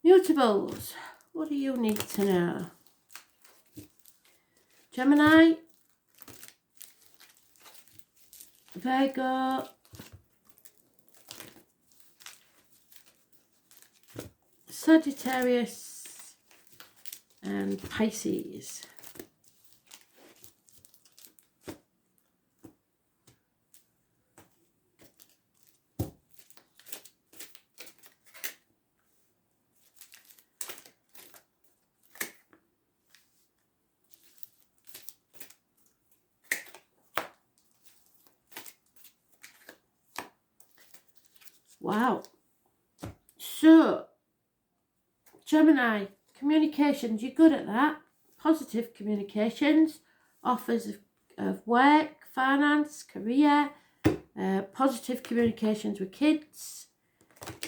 Mutables, what do you need to know? Gemini, Virgo, Sagittarius and Pisces. Wow. So, Gemini, communications, you're good at that. Positive communications, offers of work, finance, career, positive communications with kids.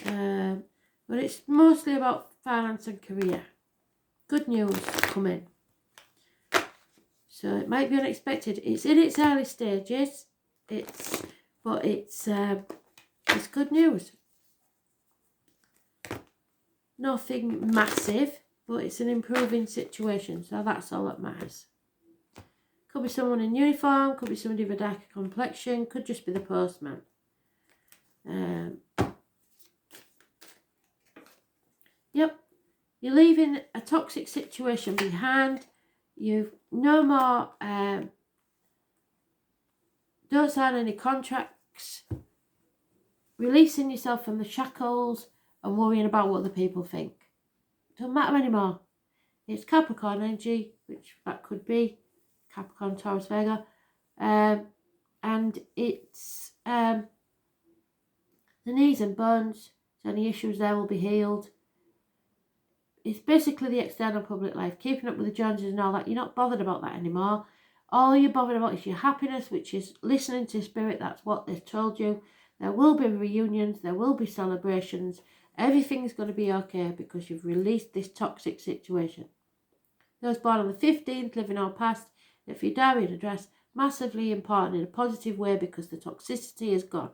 But it's mostly about finance and career. Good news coming. So it might be unexpected. It's in its early stages. But it's good news. Nothing massive, but it's an improving situation, so that's all that matters. Could be someone in uniform, could be somebody with a darker complexion, could just be the postman. Yep, you're leaving a toxic situation behind. You've no more, don't sign any contracts, releasing yourself from the shackles and worrying about what the people think. Doesn't matter anymore. It's Capricorn energy, which that could be Capricorn, Taurus, Virgo, and it's the knees and bones. So any issues there will be healed. It's basically the external public life, keeping up with the Joneses and all that. You're not bothered about that anymore. All you're bothered about is your happiness, which is listening to spirit. That's what they've told you. There will be reunions. There will be celebrations. Everything's going to be okay because you've released this toxic situation. Those born on the 15th, living on past, if your diary and address, massively important in a positive way because the toxicity is gone.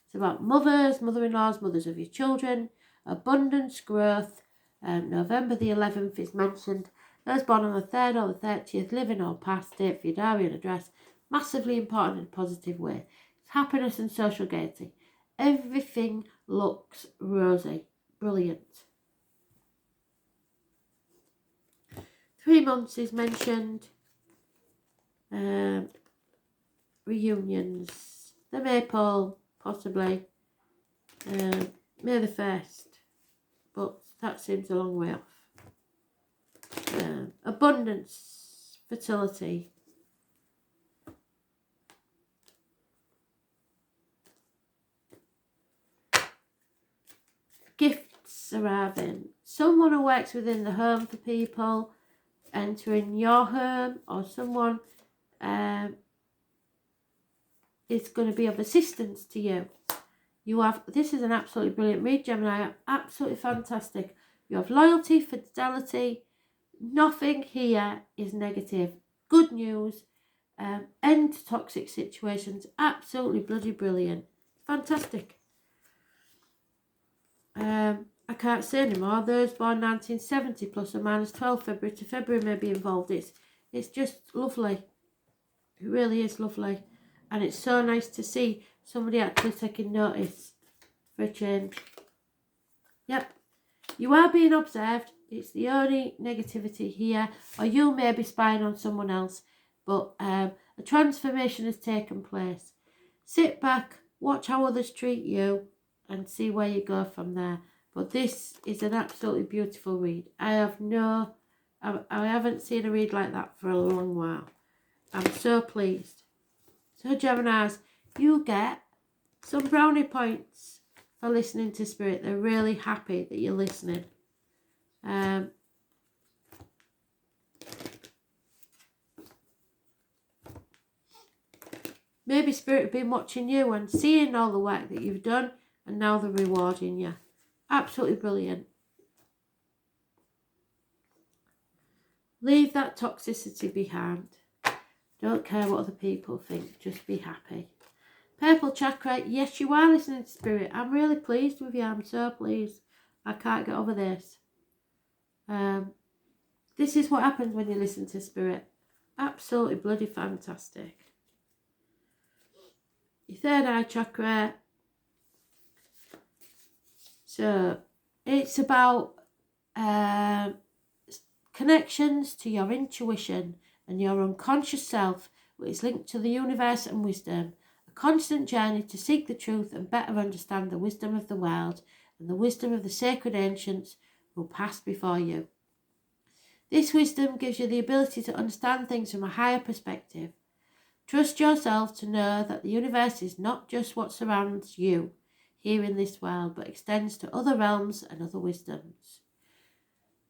It's about mothers, mother-in-laws, mothers of your children, abundance, growth. November the 11th is mentioned. Those born on the 3rd or the 30th, living or past it, for your diary and address, massively important in a positive way. It's happiness and social gaiety. Everything looks rosy. Brilliant. 3 months is mentioned. Reunions. The Maypole, possibly. May the 1st. But that seems a long way off. Abundance. Fertility. Gifts arriving. Someone who works within the home for people entering your home, or someone is going to be of assistance to you. You have, this is an absolutely brilliant read, Gemini. Absolutely fantastic. You have loyalty, fidelity. Nothing here is negative. Good news. End to toxic situations. Absolutely bloody brilliant. Fantastic. I can't say anymore. Those born 1970 plus or minus 12 February to February may be involved. It's just lovely. It really is lovely. And it's so nice to see somebody actually taking notice for a change. Yep. You are being observed. It's the only negativity here. Or you may be spying on someone else. But a transformation has taken place. Sit back, watch how others treat you, and see where you go from there. But this is an absolutely beautiful read. I haven't seen a read like that for a long while. I'm so pleased. So Geminis, you get some brownie points for listening to Spirit. They're really happy that you're listening. Maybe Spirit have been watching you and seeing all the work that you've done, and now they're rewarding you. Absolutely brilliant. Leave that toxicity behind. Don't care what other people think. Just be happy. Purple chakra. Yes, you are listening to Spirit. I'm really pleased with you. I'm so pleased. I can't get over this. This is what happens when you listen to Spirit. Absolutely bloody fantastic. Your third eye chakra. So it's about connections to your intuition and your unconscious self, which is linked to the universe and wisdom. A constant journey to seek the truth and better understand the wisdom of the world and the wisdom of the sacred ancients who passed before you. This wisdom gives you the ability to understand things from a higher perspective. Trust yourself to know that the universe is not just what surrounds you here in this world, but extends to other realms and other wisdoms.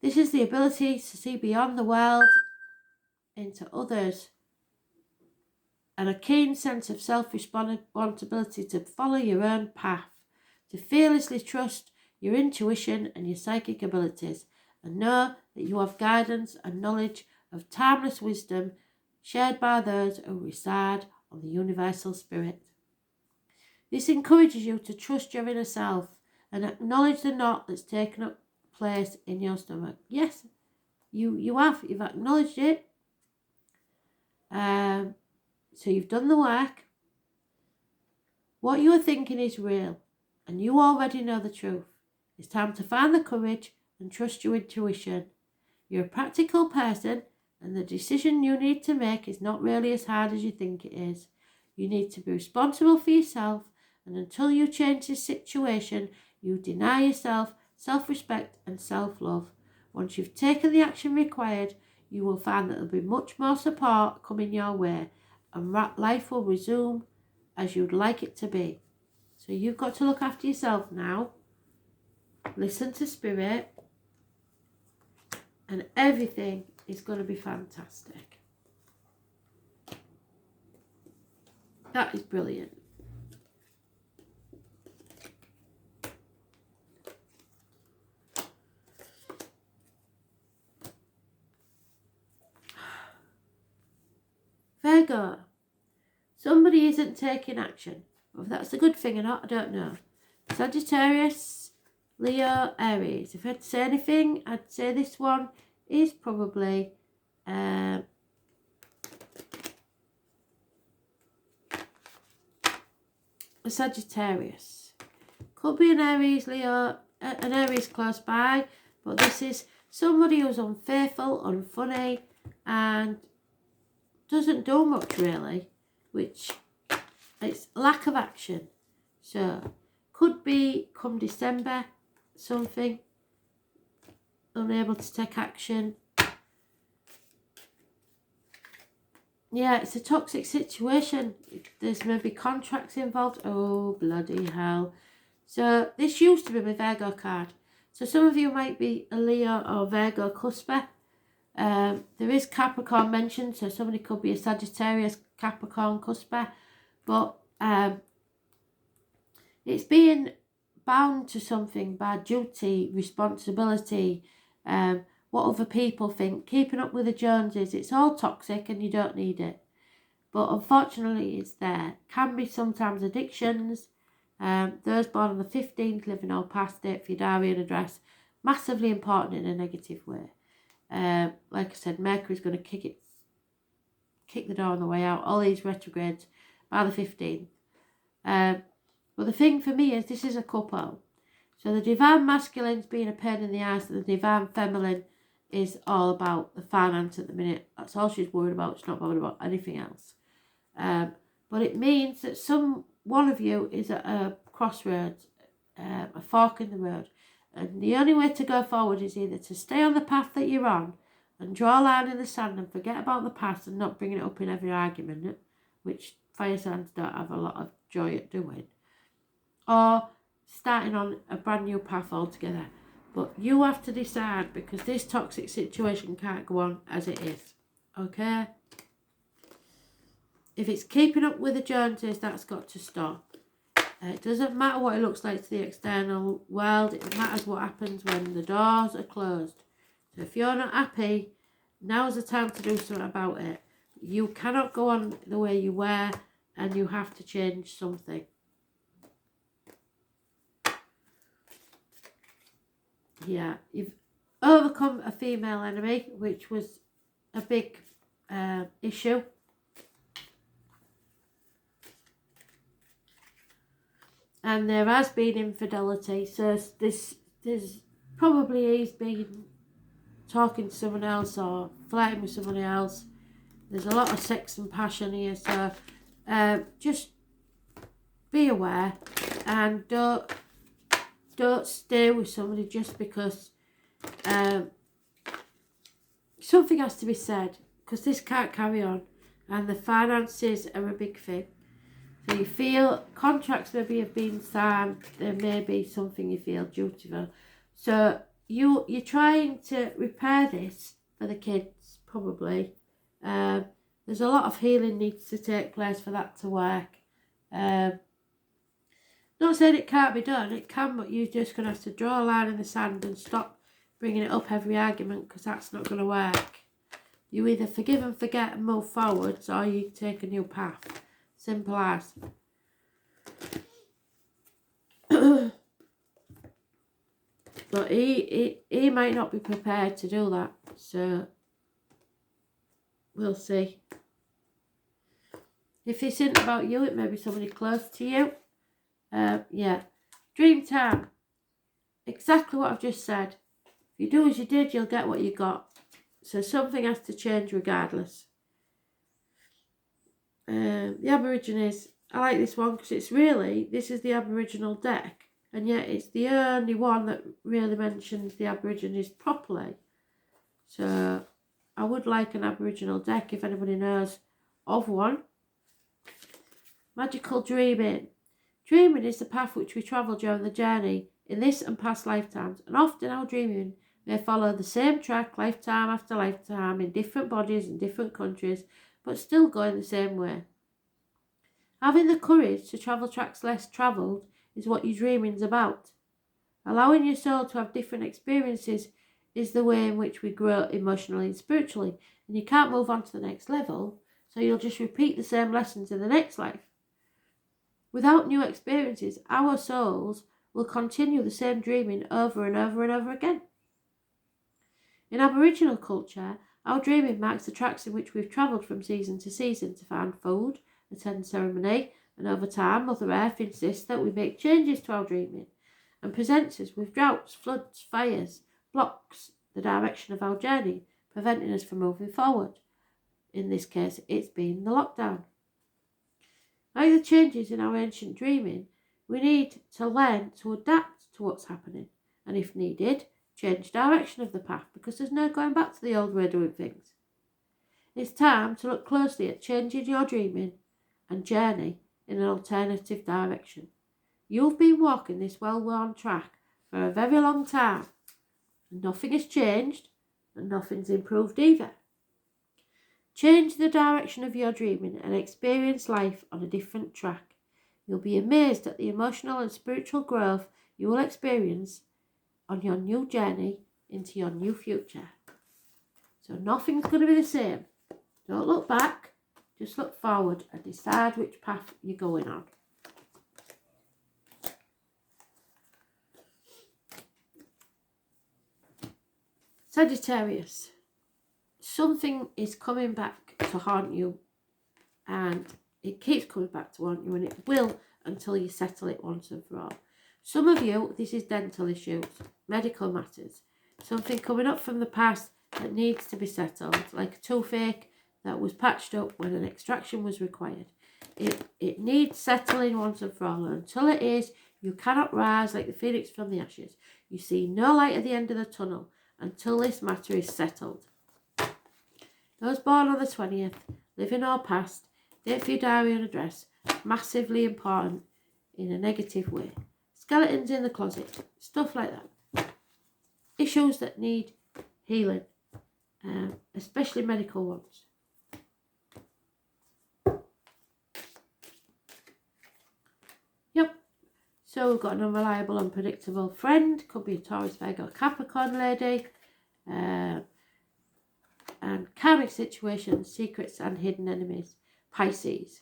This is the ability to see beyond the world into others, and a keen sense of self-responsibility to follow your own path, to fearlessly trust your intuition and your psychic abilities, and know that you have guidance and knowledge of timeless wisdom shared by those who reside on the universal spirit. This encourages you to trust your inner self and acknowledge the knot that's taken up place in your stomach. Yes, you've acknowledged it. So you've done the work. What you are thinking is real, and you already know the truth. It's time to find the courage and trust your intuition. You're a practical person, and the decision you need to make is not really as hard as you think it is. You need to be responsible for yourself, and until you change this situation, you deny yourself self-respect and self-love. Once you've taken the action required, you will find that there'll be much more support coming your way, and life will resume as you'd like it to be. So you've got to look after yourself now. Listen to Spirit, and everything is going to be fantastic. That is brilliant. Virgo, somebody isn't taking action. Whether that's a good thing or not, I don't know. Sagittarius, Leo, Aries. If I had to say anything, I'd say this one is probably a Sagittarius. Could be an Aries, Leo, an Aries close by, but this is somebody who's unfaithful, unfunny, and doesn't do much really, which it's lack of action. So could be come December something, unable to take action. Yeah, it's a toxic situation. There's maybe contracts involved. Oh, bloody hell. So this used to be my Virgo card. So some of you might be a Leo or Virgo cusper. There is Capricorn mentioned, so somebody could be a Sagittarius Capricorn cusper. But it's being bound to something by duty, responsibility, what other people think, keeping up with the Joneses. It's all toxic and you don't need it. But unfortunately it's there. Can be sometimes addictions. Those born on the 15th, living or past date for your diary and address. Massively important in a negative way. Like I said, Mercury's going to kick the door on the way out. All these retrogrades by the 15th. But the thing for me is this is a couple. So the divine masculine's being a pain in the ass, and the divine feminine is all about the finance at the minute. That's all she's worried about. She's not bothered about anything else. But it means that one of you is at a crossroads, a fork in the road. And the only way to go forward is either to stay on the path that you're on and draw a line in the sand and forget about the past and not bringing it up in every argument, which fire signs don't have a lot of joy at doing, or starting on a brand new path altogether. But you have to decide, because this toxic situation can't go on as it is. Okay? If it's keeping up with the Joneses, that's got to stop. It doesn't matter what it looks like to the external world. It matters what happens when the doors are closed. So if you're not happy, now's the time to do something about it. You cannot go on the way you were, and you have to change something. Yeah, overcome a female enemy, which was a big issue. And there has been infidelity, so there's probably he's been talking to someone else or flirting with someone else. There's a lot of sex and passion here, so just be aware and don't stay with somebody just because something has to be said, because this can't carry on, and the finances are a big thing. So you feel contracts maybe have been signed, there may be something you feel dutiful. So you're trying to repair this for the kids, probably. There's a lot of healing needs to take place for that to work. Not saying it can't be done, it can, but you're just going to have to draw a line in the sand and stop bringing it up every argument, because that's not going to work. You either forgive and forget and move forwards, or you take a new path. Simple as. But he might not be prepared to do that, so we'll see. If this isn't about you, it may be somebody close to you. Yeah. Dream time. Exactly what I've just said. If you do as you did, you'll get what you got. So something has to change regardless. The Aborigines, I like this one because it's really, this is the Aboriginal deck, and yet it's the only one that really mentions the Aborigines properly. So I would like an Aboriginal deck if anybody knows of one. Magical dreaming. Dreaming is the path which we travel during the journey in this and past lifetimes, and often our dreaming may follow the same track lifetime after lifetime in different bodies in different countries, but still going the same way. Having the courage to travel tracks less travelled is what your dreaming's about. Allowing your soul to have different experiences is the way in which we grow emotionally and spiritually, and you can't move on to the next level, so you'll just repeat the same lessons in the next life. Without new experiences, our souls will continue the same dreaming over and over and over again. In Aboriginal culture, our dreaming marks the tracks in which we've travelled from season to season to find food, attend ceremony, and over time Mother Earth insists that we make changes to our dreaming and presents us with droughts, floods, fires, blocks the direction of our journey, preventing us from moving forward. In this case, it's been the lockdown. Like the changes in our ancient dreaming, we need to learn to adapt to what's happening, and if needed, change direction of the path, because there's no going back to the old way of doing things. It's time to look closely at changing your dreaming and journey in an alternative direction. You've been walking this well-worn track for a very long time, and nothing has changed, and nothing's improved either. Change the direction of your dreaming and experience life on a different track. You'll be amazed at the emotional and spiritual growth you will experience on your new journey into your new future. So nothing's going to be the same. Don't look back, just look forward and decide which path you're going on. Sagittarius. Something is coming back to haunt you, and it keeps coming back to haunt you, and it will until you settle it once and for all. Some of you, this is dental issues, medical matters, something coming up from the past that needs to be settled, like a toothache that was patched up when an extraction was required. It needs settling once and for all, and until it is, you cannot rise like the phoenix from the ashes. You see no light at the end of the tunnel until this matter is settled. Those born on the 20th, living or past, date for your diary and address, massively important in a negative way. Skeletons in the closet, stuff like that. Issues that need healing, especially medical ones. Yep. So we've got an unreliable, unpredictable friend. Could be a Taurus, Virgo, Capricorn lady. And karmic situations, secrets and hidden enemies. Pisces.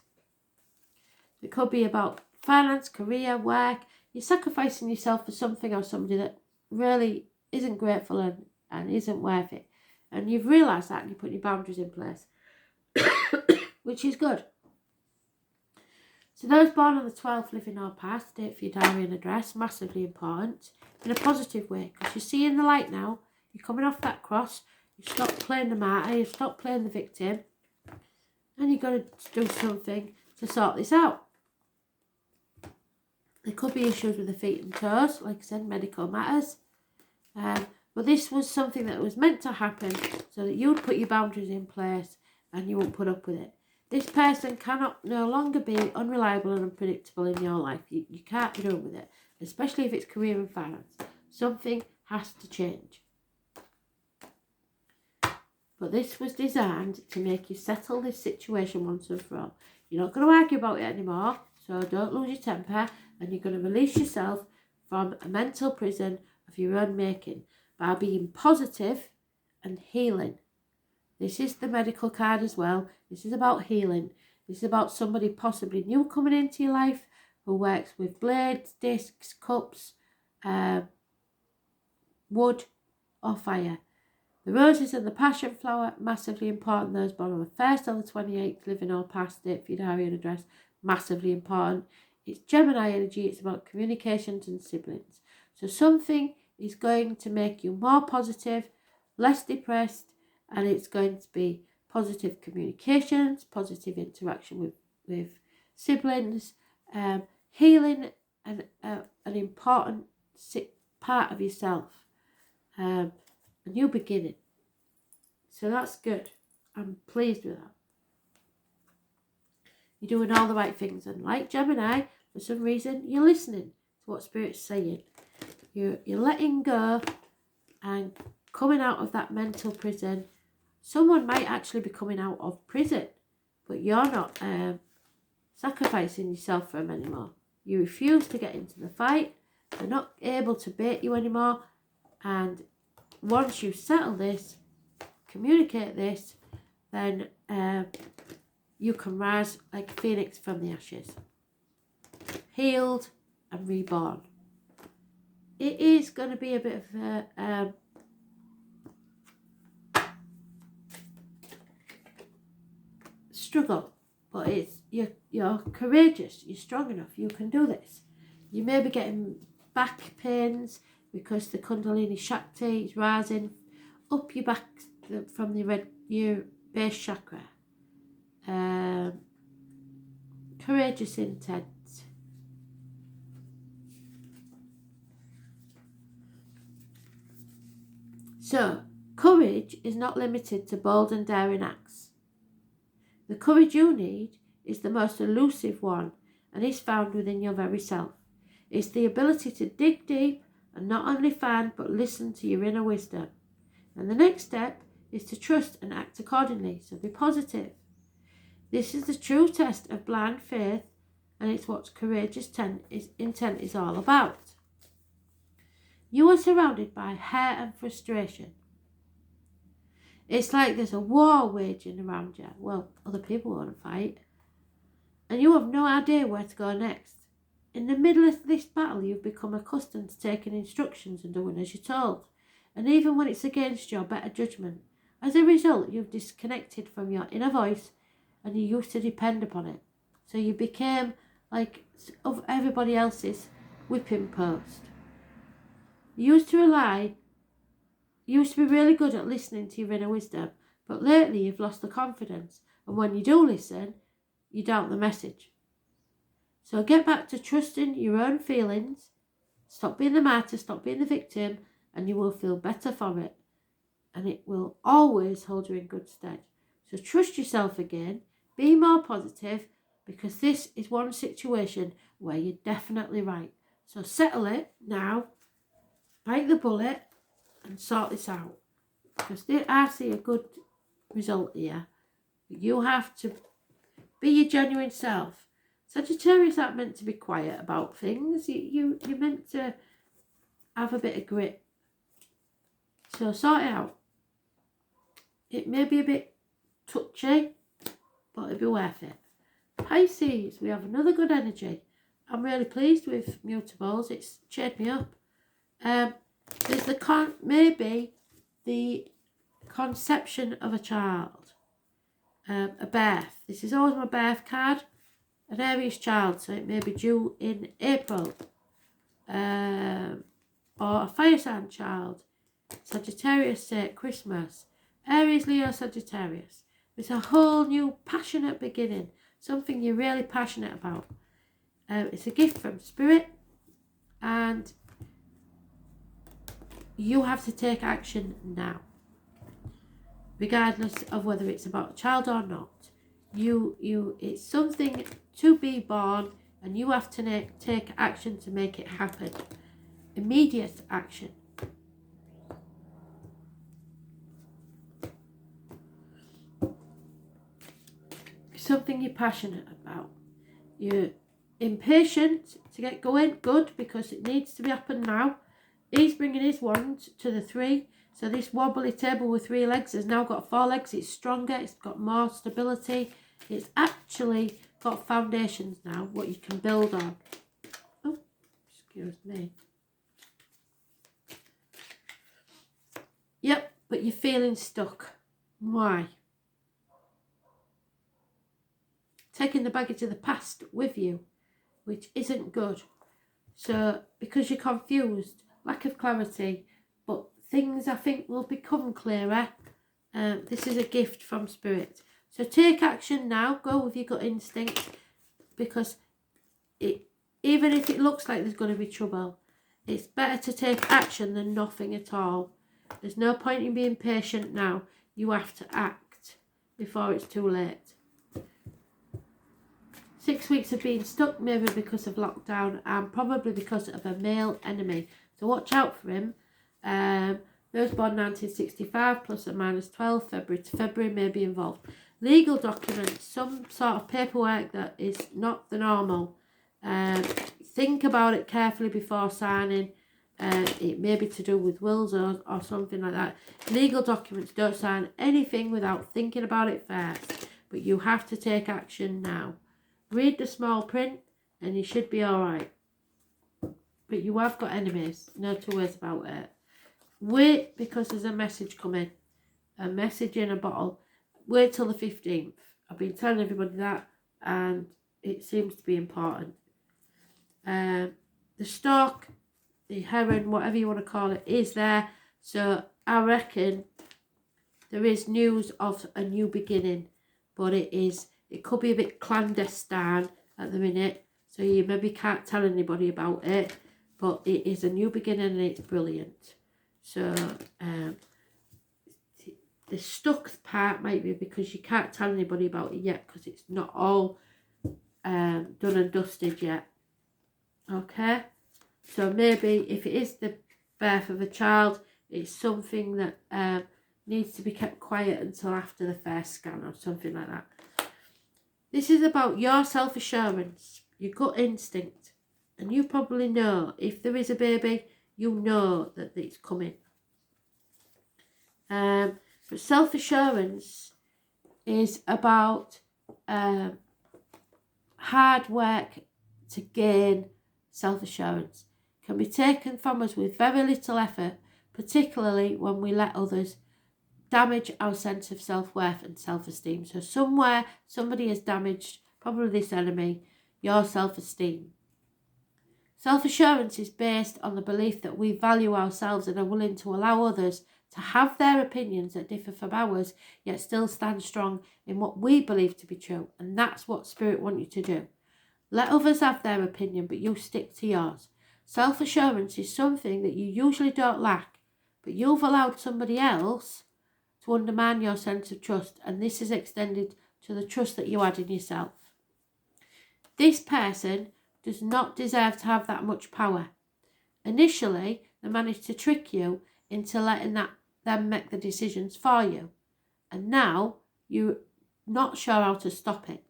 It could be about finance, career, work. You're sacrificing yourself for something or somebody that really isn't grateful and and isn't worth it. And you've realised that and you're putting your boundaries in place, which is good. So those born on the 12th, living or past, date for your diary and address, massively important in a positive way, because you're seeing the light now. You're coming off that cross. You stop playing the martyr. You stop playing the victim. And you're going to do something to sort this out. There could be issues with the feet and toes, like I said, medical matters. But this was something that was meant to happen so that you would put your boundaries in place and you won't put up with it. This person cannot no longer be unreliable and unpredictable in your life. You can't be doing with it, especially if it's career and finance. Something has to change. But this was designed to make you settle this situation once and for all. You're not going to argue about it anymore, so don't lose your temper, and you're going to release yourself from a mental prison of your own making by being positive and healing. This is the medical card as well. This is about healing. This is about somebody possibly new coming into your life who works with blades, discs, cups, wood or fire. The roses and the passion flower, massively important. Those born on the 1st or the 28th, living or past, date for your diary and address, massively important. It's Gemini energy. It's about communications and siblings. So something is going to make you more positive, less depressed, and it's going to be positive communications, positive interaction with siblings, healing and an important part of yourself, a new beginning. So that's good. I'm pleased with that. You're doing all the right things, and like Gemini, for some reason you're listening to what Spirit's saying. You're letting go and coming out of that mental prison. Someone might actually be coming out of prison, but you're not sacrificing yourself for them anymore. You refuse to get into the fight. They're not able to bait you anymore. And once you settle this, communicate this, then you can rise like a phoenix from the ashes, healed and reborn. It is going to be a bit of a struggle, but it's you're courageous, you're strong enough, you can do this. You may be getting back pains because the Kundalini Shakti is rising up your back from your base chakra. Courageous intent. So, courage is not limited to bold and daring acts. The courage you need is the most elusive one and is found within your very self. It's the ability to dig deep and not only find but listen to your inner wisdom. And the next step is to trust and act accordingly, so be positive. This is the true test of blind faith, and it's what courageous intent is all about. You are surrounded by hate and frustration. It's like there's a war waging around you. Well, other people want to fight. And you have no idea where to go next. In the middle of this battle, you've become accustomed to taking instructions and doing as you're told. And even when it's against your better judgment. As a result, you've disconnected from your inner voice and you used to depend upon it. So you became like of everybody else's whipping post. You used to be really good at listening to your inner wisdom, but lately you've lost the confidence, and when you do listen, you doubt the message. So get back to trusting your own feelings, stop being the martyr, stop being the victim, and you will feel better for it, and it will always hold you in good stead. So trust yourself again, be more positive, because this is one situation where you're definitely right. So settle it now, bite the bullet, and sort this out. Because I see a good result here. You have to be your genuine self. Sagittarius aren't meant to be quiet about things. You're meant to have a bit of grit. So sort it out. It may be a bit touchy, but it'll be worth it. Pisces, we have another good energy. I'm really pleased with Mutables. It's cheered me up. There's maybe the conception of a child, a birth. This is always my birth card. An Aries child, so it may be due in April. Or a fire sign child. Sagittarius say Christmas. Aries, Leo, Sagittarius. It's a whole new passionate beginning. Something you're really passionate about. It's a gift from Spirit. And you have to take action now. Regardless of whether it's about a child or not. It's something to be born, and you have to take action to make it happen. Immediate action. It's something you're passionate about. You're impatient to get going, good, because it needs to be happening now. He's bringing his wand to the 3. So this wobbly table with 3 legs has now got 4 legs. It's stronger. It's got more stability. It's actually got foundations now, what you can build on. Oh, excuse me. Yep, but you're feeling stuck. Why? Taking the baggage of the past with you, which isn't good. So, because you're confused, lack of clarity, but things I think will become clearer. This is a gift from Spirit. So take action now. Go with your gut instinct, because even if it looks like there's going to be trouble, it's better to take action than nothing at all. There's no point in being patient now. You have to act before it's too late. 6 weeks of being stuck, maybe because of lockdown and probably because of a male enemy. So watch out for him. Those born 1965 plus or minus 12 February to February may be involved. Legal documents, some sort of paperwork that is not the normal. Think about it carefully before signing. It may be to do with wills or something like that. Legal documents, don't sign anything without thinking about it first. But you have to take action now. Read the small print and you should be alright. But you have got enemies, no two ways about it. Wait, because there's a message coming. A message in a bottle. Wait till the 15th. I've been telling everybody that, and it seems to be important. The stork, the heron, whatever you want to call it, is there. So I reckon there is news of a new beginning, but it could be a bit clandestine at the minute, so you maybe can't tell anybody about it, but it is a new beginning and it's brilliant. So the stuck part might be because you can't tell anybody about it yet, because it's not all done and dusted yet. Okay, so maybe if it is the birth of a child, it's something that needs to be kept quiet until after the first scan or something like that. This is about your self-assurance, your gut instinct, and you probably know if there is a baby, you know that it's coming. But self-assurance is about hard work to gain self-assurance. It can be taken from us with very little effort, particularly when we let others damage our sense of self-worth and self-esteem. So somewhere somebody has damaged, probably this enemy, your self-esteem. Self-assurance is based on the belief that we value ourselves and are willing to allow others to have their opinions that differ from ours, yet still stand strong in what we believe to be true. And that's what Spirit want you to do. Let others have their opinion, but you stick to yours. Self-assurance is something that you usually don't lack, but you've allowed somebody else to undermine your sense of trust, and this is extended to the trust that you had in yourself. This person does not deserve to have that much power. Initially, they managed to trick you into letting them make the decisions for you, and now you're not sure how to stop it.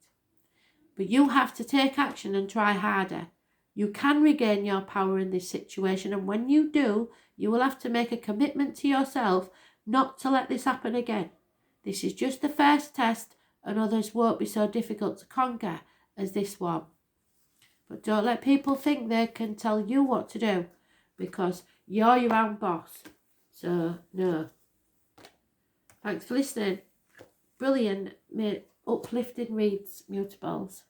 But you have to take action and try harder. You can regain your power in this situation, and when you do, you will have to make a commitment to yourself not to let this happen again. This is just the first test, and others won't be so difficult to conquer as this one. But don't let people think they can tell you what to do, because you're your own boss. So, no. Thanks for listening. Brilliant, uplifting reads, Mutables.